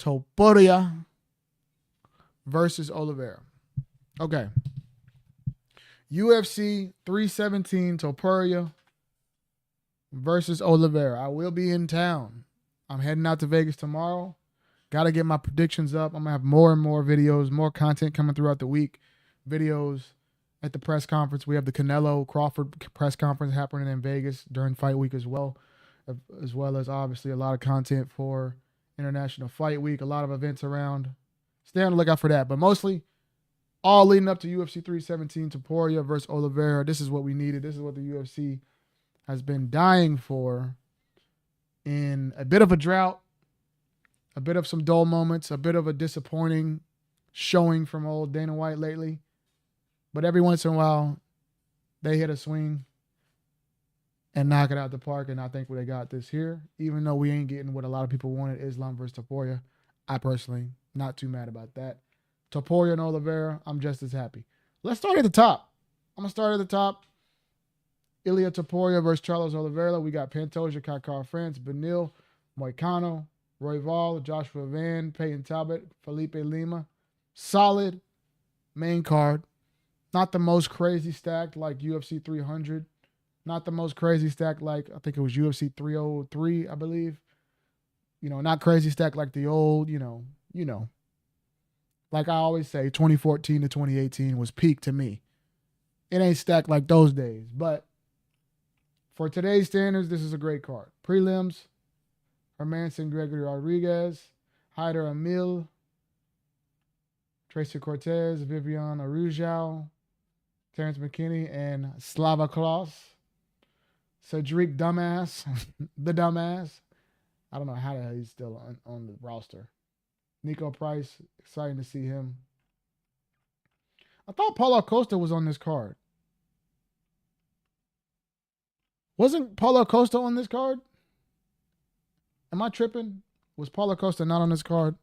Topuria versus Oliveira. Okay. UFC 317 Topuria versus Oliveira. I will be in town. I'm heading out to Vegas tomorrow. Got to get my predictions up. I'm going to have more and more videos, more content coming throughout the week. Videos at the press conference. We have the Canelo Crawford press conference happening in Vegas during fight week as well as obviously a lot of content for International Fight Week, a lot of events around. Stay on the lookout for that. But mostly all leading up to UFC 317 Topuria versus Oliveira. This is what we needed. This is what the UFC has been dying for in a bit of a drought, a bit of some dull moments, a bit of a disappointing showing from old Dana White lately. But every once in a while, they hit a swing and knock it out the park, and I think they got this here. Even though we ain't getting what a lot of people wanted, Islam versus Topuria, I personally not too mad about that. Topuria and Oliveira, I'm just as happy. Let's start at the top. I'm going to start at the top. Ilia Topuria versus Charles Oliveira. We got Pantoja, Kakar France, Benil, Moicano, Royval, Joshua Van, Peyton Talbot, Felipe Lima. Solid main card. Not the most crazy stacked like UFC 300. Not the most crazy stacked like, I think it was UFC 303, I believe. Not crazy stacked like the old, Like I always say, 2014 to 2018 was peak to me. It ain't stacked like those days. But for today's standards, this is a great card. Prelims, Hermanson Gregory Rodriguez, Hyder Emil, Tracy Cortez, Vivian Arujao, Terrence McKinney, and Slava Klaus. Cedric Dumbass, the Dumbass. I don't know how the hell he's still on the roster. Nico Price, exciting to see him. I thought Paulo Costa was on this card. Wasn't Paulo Costa on this card? Am I tripping? Was Paulo Costa not on this card?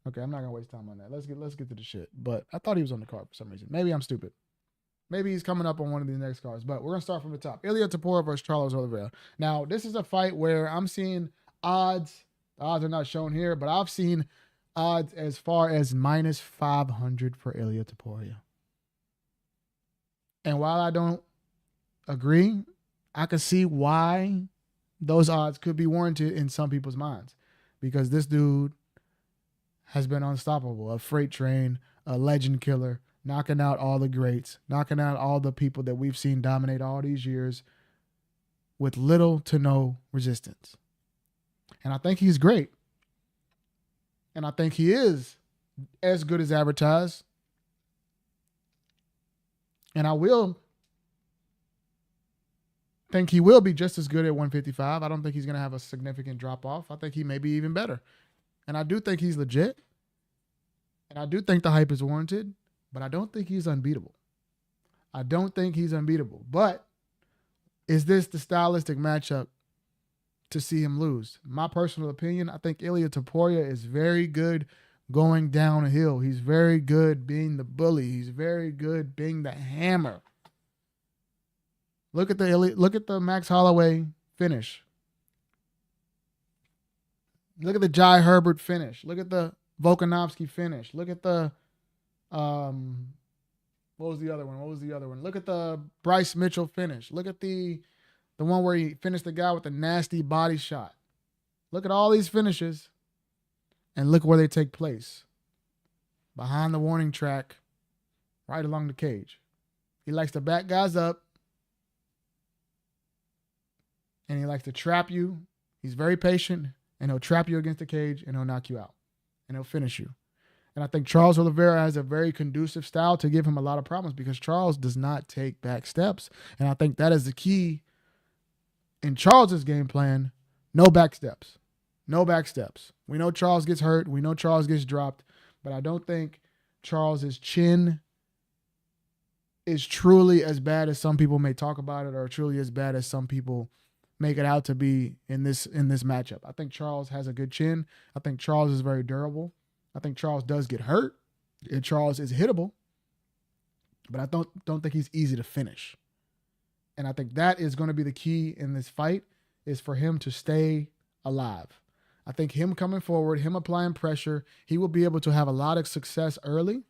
Okay, I'm not gonna waste time on that. Let's get to the shit. But I thought he was on the card for some reason. Maybe I'm stupid. Maybe he's coming up on one of these next cards. But we're gonna start from the top. Ilia Topuria versus Charles Oliveira. Now, this is a fight where I'm seeing odds. The odds are not shown here, but I've seen odds as far as minus 500 for Ilia Topuria. And while I don't agree, I can see why those odds could be warranted in some people's minds. Because this dude has been unstoppable. A freight train, a legend killer, knocking out all the greats, knocking out all the people that we've seen dominate all these years with little to no resistance. And I think he's great. And I think he is as good as advertised. And I will think he will be just as good at 155. I don't think he's going to have a significant drop-off. I think he may be even better. And I do think he's legit. And I do think the hype is warranted. But I don't think he's unbeatable. But is this the stylistic matchup to see him lose? My personal opinion, I think Ilia Topuria is very good going downhill. He's very good being the bully. He's very good being the hammer. Look at the Max Holloway finish. Look at the Jai Herbert finish. Look at the Volkanovski finish. Look at the what was the other one? Look at the Bryce Mitchell finish. Look at the one where he finished the guy with the nasty body shot. Look at all these finishes and look where they take place. Behind the warning track, right along the cage. He likes to back guys up and he likes to trap you. He's very patient and he'll trap you against the cage and he'll knock you out and he'll finish you. And I think Charles Oliveira has a very conducive style to give him a lot of problems because Charles does not take back steps. And I think that is the key in Charles's game plan. No back steps. No back steps. We know Charles gets hurt. We know Charles gets dropped. But I don't think Charles's chin is truly as bad as some people may talk about it or truly as bad as some people make it out to be in this matchup. I think Charles has a good chin. I think Charles is very durable. I think Charles does get hurt, and Charles is hittable, but I don't think he's easy to finish. And I think that is going to be the key in this fight, is for him to stay alive. I think him coming forward, him applying pressure, he will be able to have a lot of success early.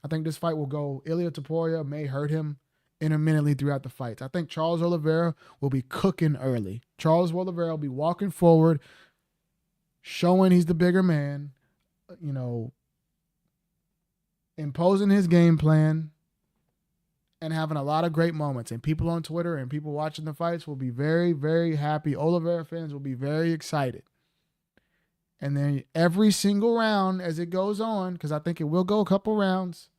I think this fight will go, Ilia Topuria may hurt him intermittently throughout the fights. I think Charles Oliveira will be cooking early. Charles Oliveira will be walking forward, showing he's the bigger man, you know, imposing his game plan, and having a lot of great moments. And people on Twitter and people watching the fights will be very, very happy. Oliveira fans will be very excited. And then every single round as it goes on, because I think it will go a couple rounds,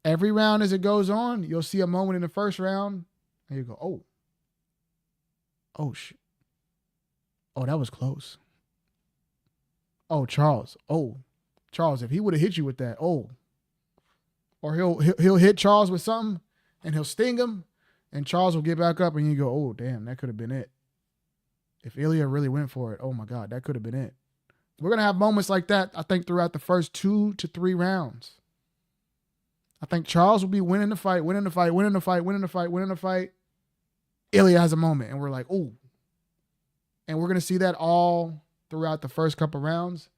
every round as it goes on, you'll see a moment in the first round, and you go, oh, shit. Oh, that was close. Oh, Charles, if he would have hit you with that, or he'll hit Charles with something, and he'll sting him, and Charles will get back up, and you go, oh, damn, that could have been it. If Ilia really went for it, oh my God, that could have been it. We're going to have moments like that, I think, throughout the first 2 to 3 rounds. I think Charles will be winning the fight. Ilia has a moment, and we're like, ooh. And we're going to see that all throughout the first couple rounds.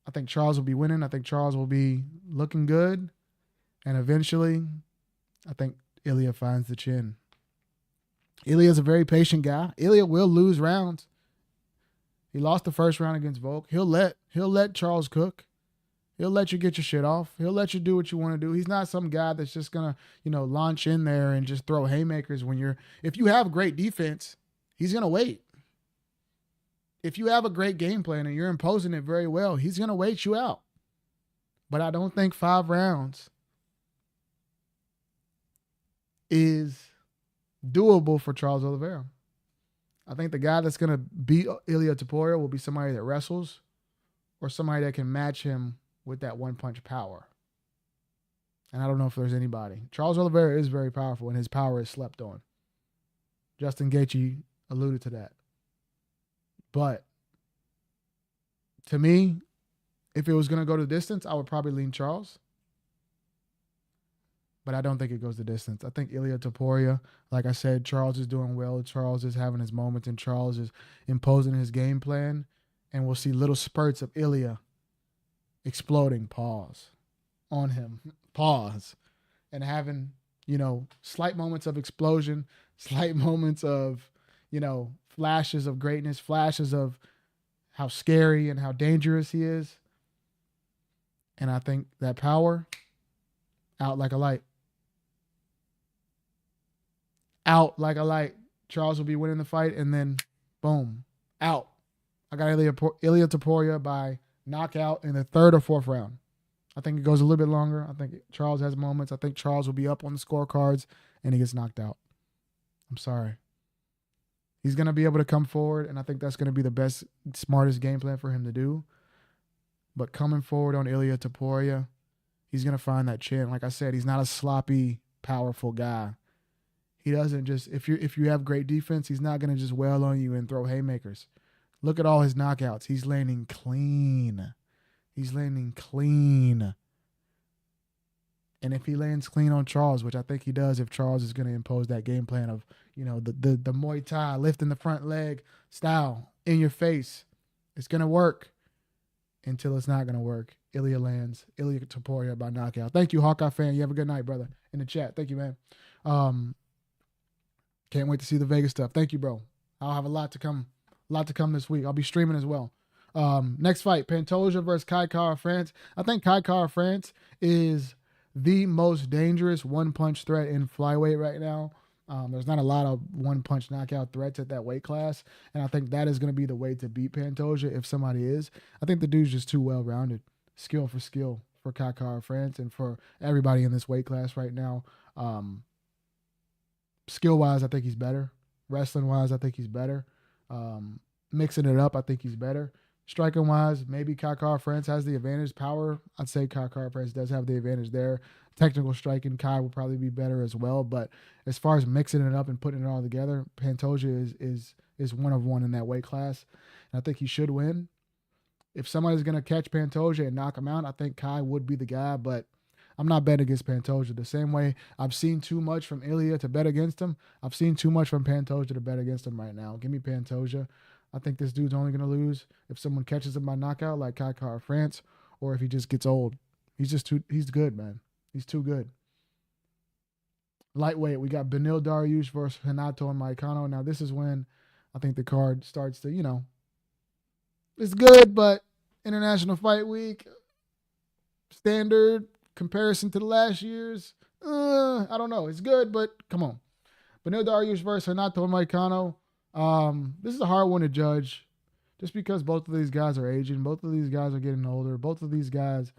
I think Charles will be winning. I think Charles will be looking good. And eventually, I think Ilia finds the chin. Ilia's a very patient guy. Ilia will lose rounds. He lost the first round against Volk. He'll let Charles cook. He'll let you get your shit off. He'll let you do what you want to do. He's not some guy that's just gonna, launch in there and just throw haymakers if you have great defense, he's gonna wait. If you have a great game plan and you're imposing it very well, he's gonna wait you out. But I don't think 5 rounds is doable for Charles Oliveira. I think the guy that's going to beat Ilia Topuria will be somebody that wrestles or somebody that can match him with that one-punch power. And I don't know if there's anybody. Charles Oliveira is very powerful, and his power is slept on. Justin Gaethje alluded to that. But to me, if it was going to go the distance, I would probably lean Charles. But I don't think it goes the distance. I think Ilia Topuria, like I said, Charles is doing well. Charles is having his moments, and Charles is imposing his game plan. And we'll see little spurts of Ilia exploding, on him, and having, slight moments of explosion, slight moments of, flashes of greatness, flashes of how scary and how dangerous he is. And I think that power, out like a light. Out like a light. Charles will be winning the fight, and then, boom, out. I got Ilia Topuria by knockout in the 3rd or 4th round. I think it goes a little bit longer. I think Charles has moments. I think Charles will be up on the scorecards, and he gets knocked out. I'm sorry. He's going to be able to come forward, and I think that's going to be the best, smartest game plan for him to do. But coming forward on Ilia Topuria, he's going to find that chin. Like I said, he's not a sloppy, powerful guy. He doesn't just, if you have great defense, he's not going to just wail on you and throw haymakers. Look at all his knockouts. He's landing clean. And if he lands clean on Charles, which I think he does, if Charles is going to impose that game plan of, the Muay Thai, lifting the front leg style in your face, it's going to work until it's not going to work. Ilia Topuria by knockout. Thank you, Hawkeye fan. You have a good night, brother, in the chat. Thank you, man. Can't wait to see the Vegas stuff. Thank you, bro. I'll have a lot to come this week. I'll be streaming as well. Next fight, Pantoja versus Kai Kara-France. I think Kai Kara-France is the most dangerous one-punch threat in flyweight right now. There's not a lot of one-punch knockout threats at that weight class, and I think that is going to be the way to beat Pantoja if somebody is. I think the dude's just too well-rounded, skill for Kai Kara-France and for everybody in this weight class right now. Skill-wise, I think he's better. Wrestling-wise, I think he's better. Mixing it up, I think he's better. Striking-wise, maybe Kai Kara-France has the advantage. Power, I'd say Kai Kara-France does have the advantage there. Technical striking, Kai will probably be better as well. But as far as mixing it up and putting it all together, Pantoja is one of one in that weight class. And I think he should win. If somebody's going to catch Pantoja and knock him out, I think Kai would be the guy. But I'm not betting against Pantoja. The same way I've seen too much from Ilia to bet against him, I've seen too much from Pantoja to bet against him right now. Give me Pantoja. I think this dude's only gonna lose if someone catches him by knockout, like Kai Kara France, or if he just gets old. He's just too. He's good, man. He's too good. Lightweight, we got Benil Dariush versus Renato and Moicano. Now this is when I think the card starts to, it's good, but International Fight Week standard comparison to the last year's, I don't know. It's good, but come on. Benil Dariush versus Renato and Moicano. This is a hard one to judge, just because both of these guys are aging. Both of these guys are getting older. Both of these guys,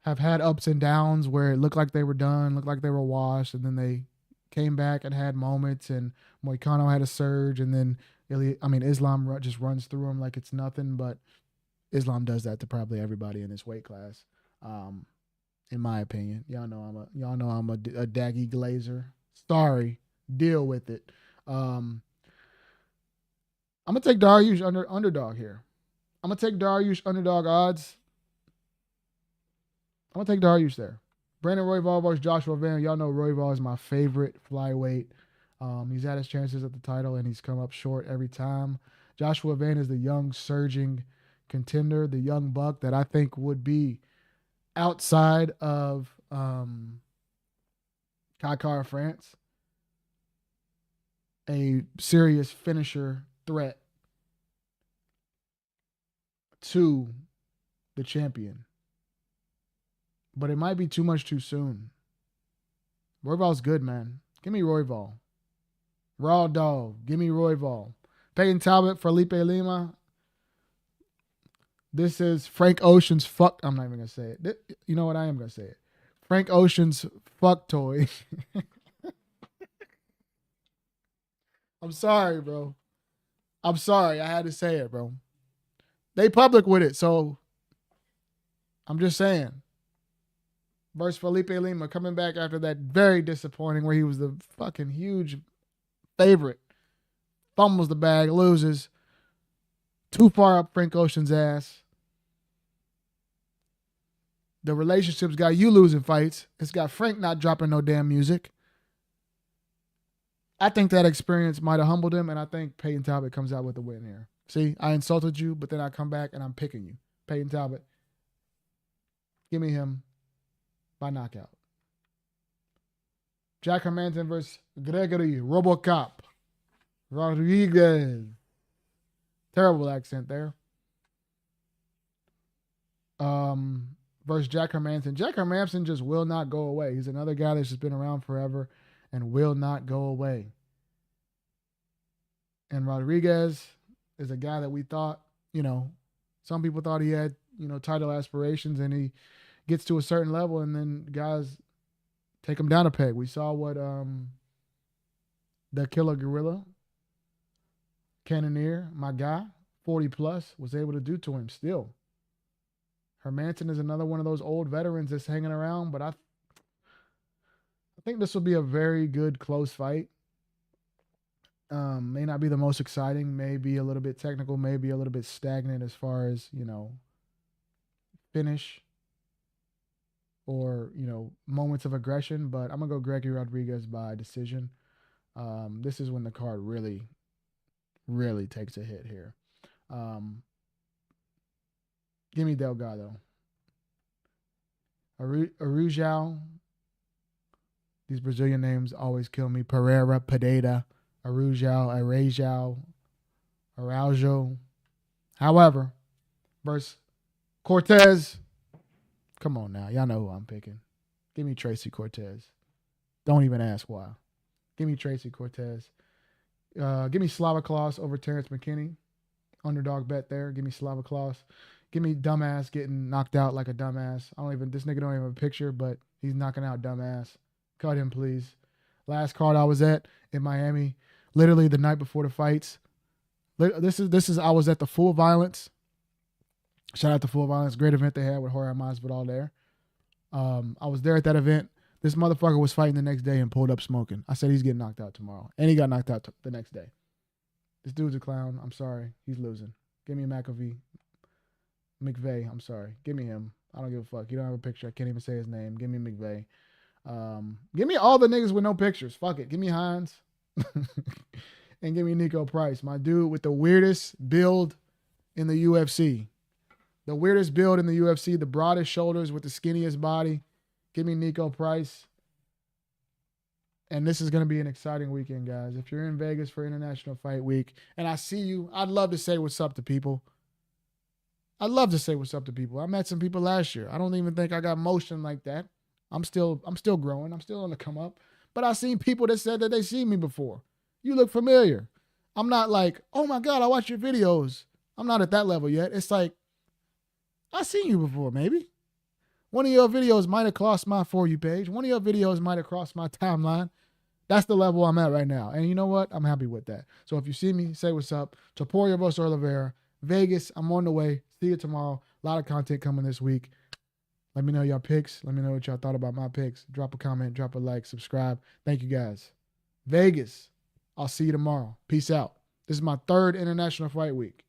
have had ups and downs where it looked like they were done, looked like they were washed, and then they came back and had moments, and Moicano had a surge, and then Islam just runs through him like it's nothing, but Islam does that to probably everybody in this weight class, in my opinion. Y'all know I'm a daggy glazer. Sorry, deal with it. I'm gonna take Dariush underdog here. I'm gonna take Dariush underdog odds. I'm gonna take Dariush there. Brandon Royval versus Joshua Van. Y'all know Royval is my favorite flyweight. He's had his chances at the title and he's come up short every time. Joshua Van is the young surging contender, the young buck that I think would be outside of Kai Kara France a serious finisher threat to the champion. But it might be too much too soon. Royval's good, man. Give me Royval. Raw dog. Give me Royval. Peyton Talbot, Felipe Lima. This is Frank Ocean's fuck. I'm not even going to say it. You know what? I am going to say it. Frank Ocean's fuck toy. I'm sorry, bro. I'm sorry. I had to say it, bro. They public with it, so I'm just saying. Versus Felipe Lima coming back after that very disappointing where he was the fucking huge favorite. Fumbles the bag, loses. Too far up Frank Ocean's ass. The relationship's got you losing fights. It's got Frank not dropping no damn music. I think that experience might have humbled him, and I think Peyton Talbot comes out with a win here. See, I insulted you, but then I come back and I'm picking you. Peyton Talbot. Give me him by knockout. Jack Hermanson versus Gregory Robocop Rodriguez. Terrible accent there. Versus Jack Hermanson. Jack Hermanson just will not go away. He's another guy that's just been around forever and will not go away. And Rodriguez is a guy that we thought, some people thought he had, title aspirations, and he gets to a certain level and then guys take him down a peg. We saw what the Killer Gorilla, Cannonier, my guy, 40 plus, was able to do to him still. Hermanson is another one of those old veterans that's hanging around, but I think this will be a very good close fight. May not be the most exciting, may be a little bit technical, may be a little bit stagnant as far as, finish or, moments of aggression, but I'm going to go Gregory Rodriguez by decision. This is when the card really, really takes a hit here. Give me Delgado. Arujao. These Brazilian names always kill me. Pereira, Pededa, Arujao, Araujo. However, versus Cortez. Come on now. Y'all know who I'm picking. Give me Tracy Cortez. Don't even ask why. Give me Tracy Cortez. Give me Slava Klaus over Terrence McKinney. Underdog bet there. Give me Slava Klaus. Give me Dumbass getting knocked out like a dumbass. This nigga don't even have a picture, but he's knocking out Dumbass. Cut him, please. Last card I was at in Miami, literally the night before the fights. This is I was at the Full Violence. Shout out to Full Violence. Great event they had with Jorge Masvidal there. I was there at that event. This motherfucker was fighting the next day and pulled up smoking. I said he's getting knocked out tomorrow. And he got knocked out the next day. This dude's a clown. I'm sorry. He's losing. Give me McVeigh. I'm sorry. Give me him. I don't give a fuck. You don't have a picture. I can't even say his name. Give me McVeigh. Give me all the niggas with no pictures. Fuck it. Give me Hines. and give me Nico Price, my dude with the weirdest build in the UFC. The weirdest build in the UFC, the broadest shoulders with the skinniest body. Give me Nico Price. And this is going to be an exciting weekend, guys. If you're in Vegas for International Fight Week, and I see you, I'd love to say what's up to people. I'd love to say what's up to people. I met some people last year. I don't even think I got motion like that. I'm still growing. I'm still on the come up. But I've seen people that said that they seen me before. You look familiar. I'm not like, oh my God, I watch your videos. I'm not at that level yet. It's like, I seen you before, maybe. One of your videos might have crossed my For You page. One of your videos might have crossed my timeline. That's the level I'm at right now. And you know what? I'm happy with that. So if you see me, say what's up. Topuria versus Oliveira. Vegas, I'm on the way. See you tomorrow. A lot of content coming this week. Let me know your picks. Let me know what y'all thought about my picks. Drop a comment, drop a like, subscribe. Thank you guys. Vegas, I'll see you tomorrow. Peace out. This is my 3rd International Fight Week.